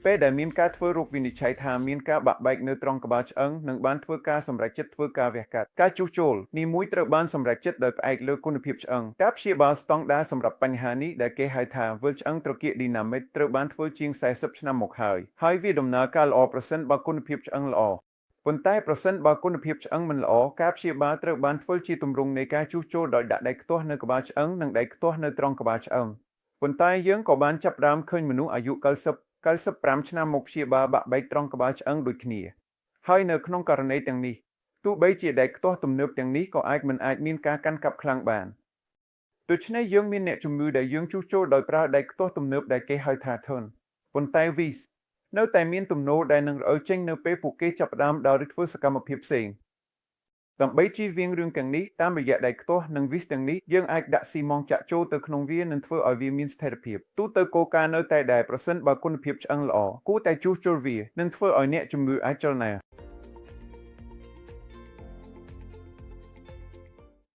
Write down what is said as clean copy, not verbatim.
ពេលដែលមានការធ្វើរោគវិនិច្ឆ័យថាមានការបាក់បែកនៅត្រង់ក្បាលឆ្អឹងនិងបានធ្វើការសម្រេចចិត្តធ្វើការវះកាត់ការជួសជុលនេះមួយត្រូវបានសម្រេចចិត្តដោយផ្អែកលើគុណភាពឆ្អឹងការព្យាបាលស្តង់ដារសម្រាប់បញ្ហានេះដែលគេហៅថាវិលឆ្អឹងត្រគាកឌីណាមិកត្រូវបានធ្វើជាង40ឆ្នាំមកហើយវាដំណើរការល្អប្រសិនបើគុណភាពឆ្អឹងល្អប៉ុន្តែប្រសិនបើគុណភាពឆ្អឹងមិនល្អការព្យាបាលត្រូវបានធ្វើជាទម្រង់នៃការជួសជុលដោយដាក់ដែកខ្ទាស់នៅក្បាលឆ្អឹងនិងដែកខ្ទាស់នៅត្រង់ក្បាលឆ្អឹងប៉ុន្តែយើងក៏បានចាប់ផ្ដើមឃើញមនុស្សអាយុ95ឆ្នាំមកព្យាបាលបាក់បែកត្រង់ក្បាលឆ្អឹងដូចគ្នាហើយនៅក្នុងករណីទាំងនេះទោះបីជាដែកខ្ទាស់ទំនើបទាំងនេះក៏មិនអាចមានការកាន់កាប់ខ្លាំងបានដូច្នេះយើងមានអ្នកជំងឺដែលយើងជួសជុលដោយប្រើដែកខ្ទាស់ទំនើបដែលគេហៅថា TURN ប៉ុន្តែ VIS នៅតែមានទំនោរដែលនឹងរអិលចេញនៅពេលពួកគេចាប់ផ្ដើមដើរឬធ្វើសកម្មភាពផ្សេងដើម្បីជៀសវាងរឿងទាំងនេះតាមរយៈដែកខ្ទាស់និង VIS ទាំងនេះយើងអាចដាក់ស៊ីម៉ងចាក់ចូលទៅក្នុងវានិងធ្វើឲ្យវាមានស្ថិរភាពទូទៅគោលការណ៍នៅតែដែរប្រសិនបើគុណភាពឆ្អឹងល្អគួរតែជួសជុលវានិងធ្វើឲ្យអ្នកជំងឺអាចចលនា